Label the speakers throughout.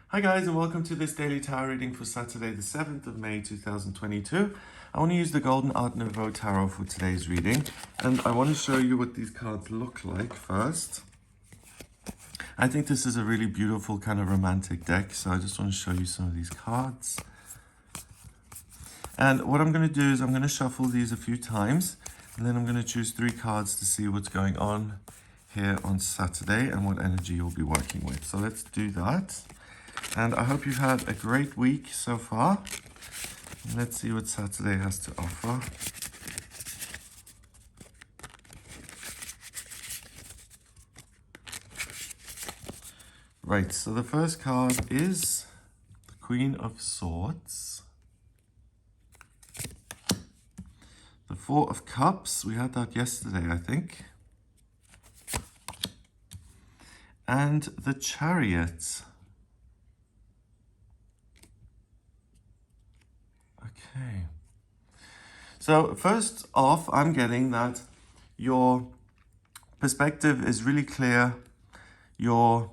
Speaker 1: Hi guys, and welcome to this daily tarot reading for Saturday the 7th of May 2022. I want to use the Golden Art Nouveau Tarot for today's reading, and I want to show you what these cards look like first. I think this is a really beautiful kind of romantic deck, so I just want to show you some of these cards. And what I'm going to do is I'm going to shuffle these a few times, and then I'm going to choose 3 cards to see what's going on here on Saturday and what energy you'll be working with. So let's do that. And I hope you've had a great week so far. Let's see what Saturday has to offer. Right, so the first card is the Queen of Swords. The Four of Cups, we had that yesterday, I think. And the Chariot. Okay. So first off, I'm getting that your perspective is really clear. You're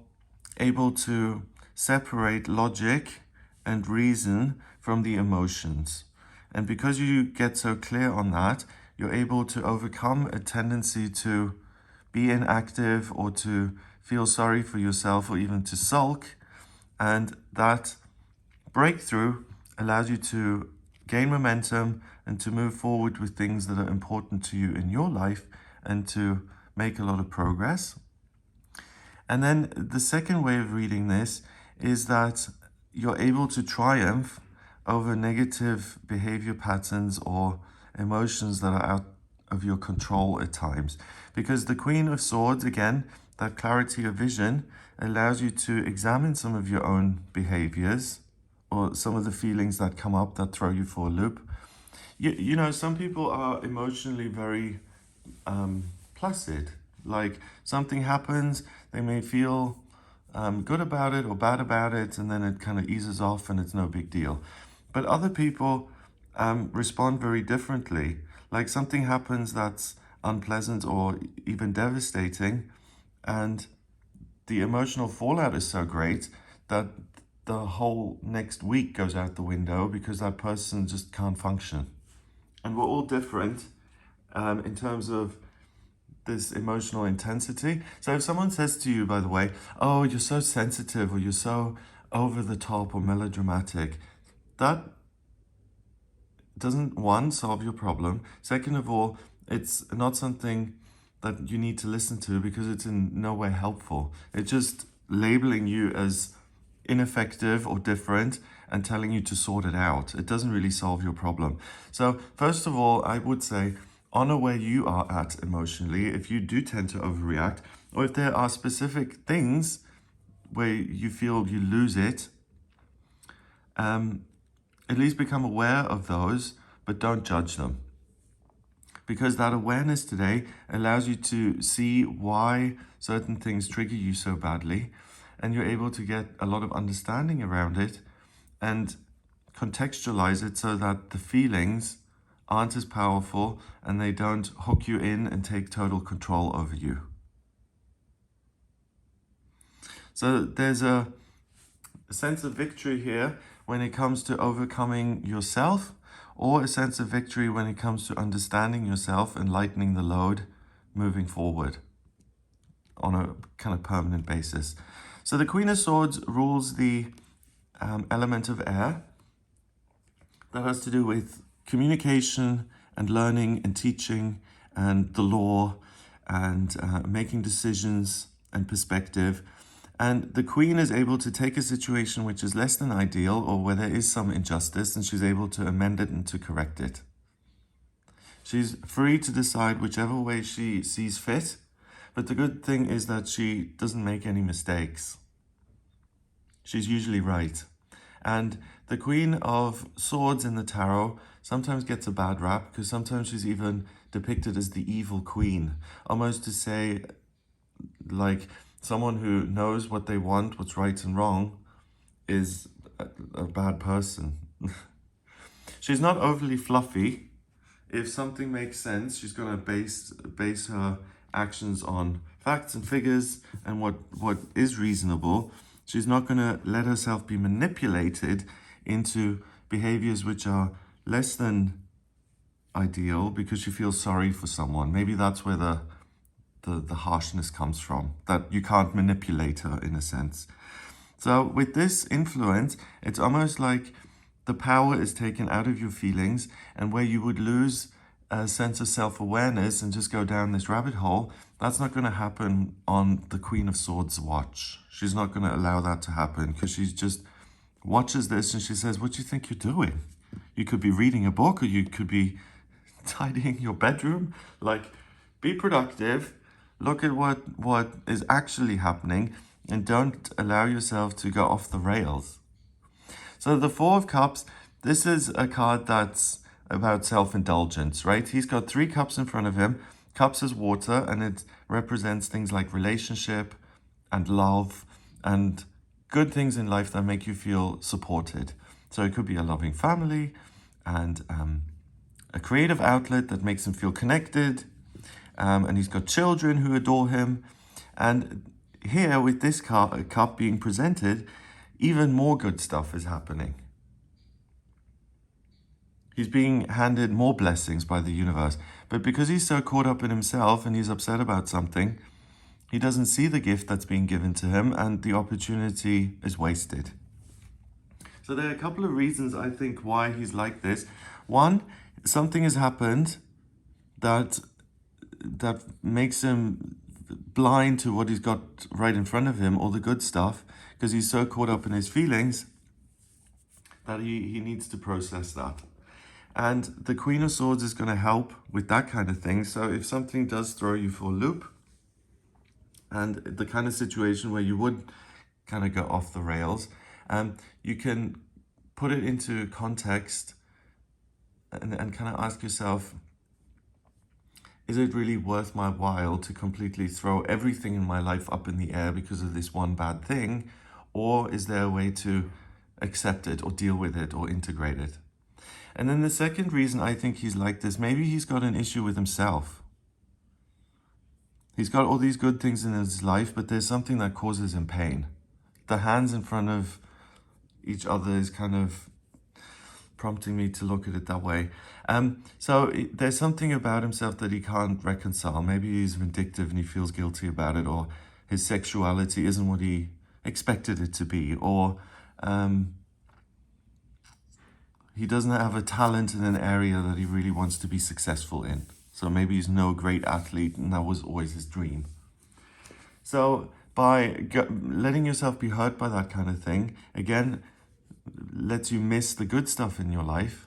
Speaker 1: able to separate logic and reason from the emotions. And because you get so clear on that, you're able to overcome a tendency to be inactive or to feel sorry for yourself or even to sulk. And that breakthrough allows you to gain momentum and to move forward with things that are important to you in your life and to make a lot of progress. And then the second way of reading this is that you're able to triumph over negative behavior patterns or emotions that are out of your control at times. Because the Queen of Swords, again, that clarity of vision allows you to examine some of your own behaviors or some of the feelings that come up that throw you for a loop. You know, some people are emotionally very placid. Like something happens, they may feel good about it or bad about it, and then it kind of eases off and it's no big deal. But other people respond very differently. Like something happens that's unpleasant or even devastating, and the emotional fallout is so great that the whole next week goes out the window because that person just can't function. And we're all different in terms of this emotional intensity. So if someone says to you, by the way, oh, you're so sensitive or you're so over the top or melodramatic, that doesn't, one, solve your problem. Second of all, it's not something that you need to listen to because it's in no way helpful. It's just labeling you as ineffective or different and telling you to sort it out. It doesn't really solve your problem. So first of all, I would say honor where you are at emotionally if you do tend to overreact, or if there are specific things where you feel you lose it, at least become aware of those, but don't judge them. Because that awareness today allows you to see why certain things trigger you so badly, and you're able to get a lot of understanding around it and contextualize it so that the feelings aren't as powerful and they don't hook you in and take total control over you. So there's a sense of victory here when it comes to overcoming yourself, or a sense of victory when it comes to understanding yourself and lightening the load moving forward on a kind of permanent basis. So the Queen of Swords rules the element of air. That has to do with communication and learning and teaching and the law and making decisions and perspective. And the Queen is able to take a situation which is less than ideal or where there is some injustice, and she's able to amend it and to correct it. She's free to decide whichever way she sees fit, but the good thing is that she doesn't make any mistakes. She's usually right. And the Queen of Swords in the tarot sometimes gets a bad rap because sometimes she's even depicted as the evil queen, almost to say like someone who knows what they want, what's right and wrong, is a bad person. She's not overly fluffy. If something makes sense, she's going to base her actions on facts and figures and what is reasonable. She's not going to let herself be manipulated into behaviors which are less than ideal because she feels sorry for someone. Maybe that's where the harshness comes from, that you can't manipulate her in a sense. So with this influence, it's almost like the power is taken out of your feelings, and where you would lose a sense of self-awareness and just go down this rabbit hole, that's not going to happen on the Queen of Swords watch. She's not going to allow that to happen because she just watches this and she says, what do you think you're doing? You could be reading a book, or you could be tidying your bedroom. Like, be productive, look at what is actually happening, and don't allow yourself to go off the rails. So the Four of Cups, this is a card that's about self-indulgence, right? He's got 3 cups in front of him. Cups is water, and it represents things like relationship and love and good things in life that make you feel supported. So it could be a loving family and a creative outlet that makes him feel connected. And he's got children who adore him. And here, with this cup being presented, even more good stuff is happening. He's being handed more blessings by the universe. But because he's so caught up in himself and he's upset about something, he doesn't see the gift that's being given to him, and the opportunity is wasted. So there are a couple of reasons, I think, why he's like this. One, something has happened that makes him blind to what he's got right in front of him, all the good stuff, because he's so caught up in his feelings that he needs to process that. And the Queen of Swords is going to help with that kind of thing. So if something does throw you for a loop, and the kind of situation where you would kind of go off the rails, you can put it into context and kind of ask yourself, is it really worth my while to completely throw everything in my life up in the air because of this one bad thing? Or is there a way to accept it or deal with it or integrate it? And then the second reason I think he's like this, maybe he's got an issue with himself. He's got all these good things in his life, but there's something that causes him pain. The hands in front of each other is kind of prompting me to look at it that way. There's something about himself that he can't reconcile. Maybe he's vindictive and he feels guilty about it, or his sexuality isn't what he expected it to be, or he doesn't have a talent in an area that he really wants to be successful in. So maybe he's no great athlete, and that was always his dream. So by letting yourself be hurt by that kind of thing, again, lets you miss the good stuff in your life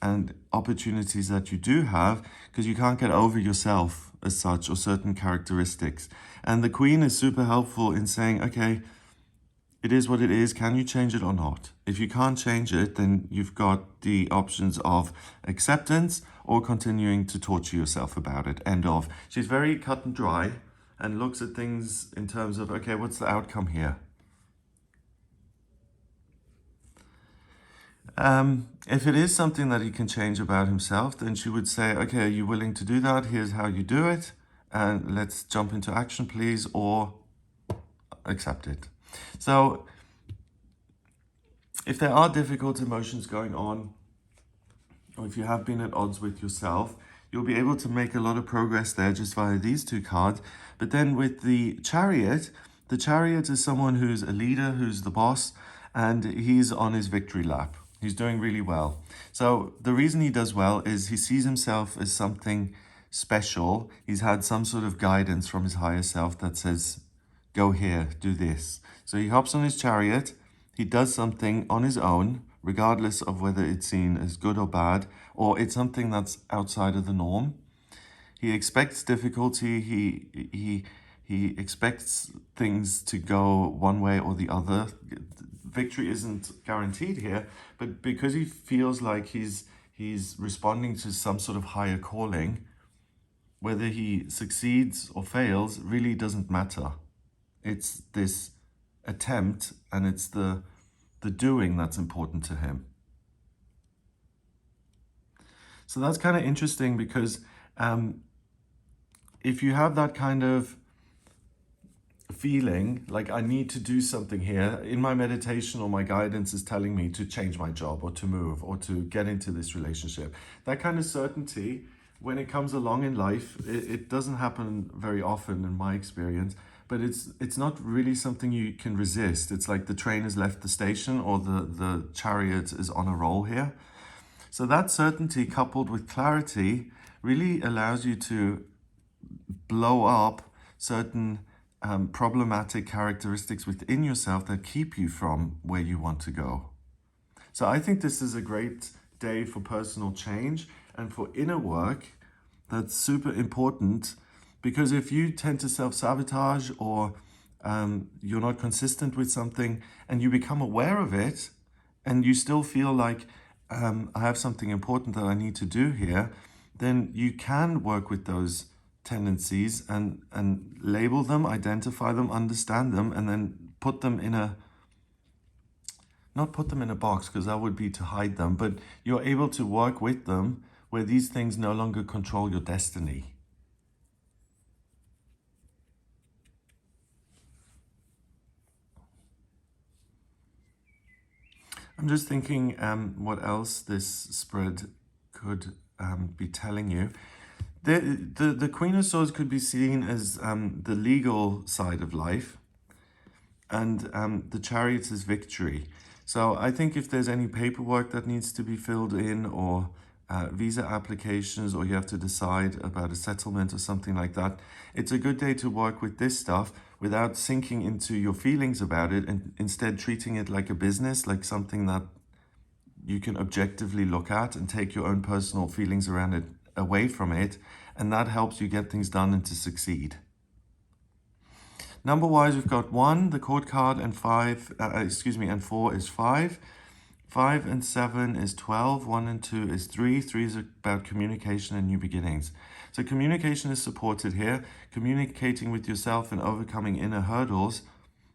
Speaker 1: and opportunities that you do have, because you can't get over yourself as such, or certain characteristics. And the Queen is super helpful in saying, okay, it is what it is. Can you change it or not? If you can't change it, then you've got the options of acceptance or continuing to torture yourself about it. End of. She's very cut and dry and looks at things in terms of, okay, what's the outcome here? If it is something that he can change about himself, then she would say, okay, are you willing to do that? Here's how you do it. And let's jump into action, please, or accept it. So if there are difficult emotions going on, or if you have been at odds with yourself, you'll be able to make a lot of progress there just via these 2 cards. But then with the Chariot is someone who's a leader, who's the boss, and he's on his victory lap. He's doing really well. So the reason he does well is he sees himself as something special. He's had some sort of guidance from his higher self that says, go here, do this. So he hops on his chariot, he does something on his own, regardless of whether it's seen as good or bad, or it's something that's outside of the norm. He expects difficulty, he expects things to go one way or the other. Victory isn't guaranteed here, but because he feels like he's responding to some sort of higher calling, whether he succeeds or fails really doesn't matter. It's this attempt, and it's the doing that's important to him. So that's kind of interesting, because if you have that kind of feeling like I need to do something here in my meditation, or my guidance is telling me to change my job or to move or to get into this relationship. That kind of certainty, when it comes along in life, it doesn't happen very often in my experience, but it's not really something you can resist. It's like the train has left the station, or the chariot is on a roll here. So that certainty coupled with clarity really allows you to blow up certain problematic characteristics within yourself that keep you from where you want to go. So I think this is a great day for personal change and for inner work. That's super important, because if you tend to self-sabotage, or you're not consistent with something and you become aware of it and you still feel like I have something important that I need to do here, then you can work with those tendencies and label them, identify them, understand them, and then put them in a, not put them in a box, because that would be to hide them, but you're able to work with them where these things no longer control your destiny. I'm just thinking what else this spread could be telling you. The Queen of Swords could be seen as the legal side of life, and the Chariot is victory. So I think if there's any paperwork that needs to be filled in, or visa applications, or you have to decide about a settlement or something like that, it's a good day to work with this stuff without sinking into your feelings about it, and instead treating it like a business, like something that you can objectively look at and take your own personal feelings around it away from it, and that helps you get things done and to succeed. Number-wise, we've got 1, the Court card, and and 4 is 5. 5 and 7 is 12. 1 and 2 is 3. 3 is about communication and new beginnings. So communication is supported here. Communicating with yourself and overcoming inner hurdles,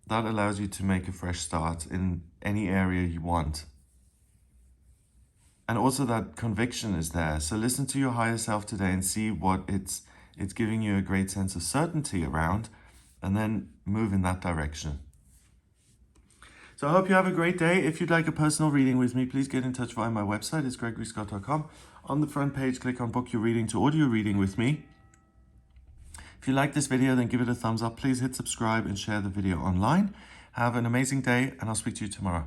Speaker 1: that allows you to make a fresh start in any area you want. And also that conviction is there. So listen to your higher self today and see what it's giving you a great sense of certainty around, and then move in that direction. So I hope you have a great day. If you'd like a personal reading with me, please get in touch via my website. It's gregoryscott.com. On the front page, click on Book Your Reading to audio reading with me. If you like this video, then give it a thumbs up. Please hit subscribe and share the video online. Have an amazing day, and I'll speak to you tomorrow.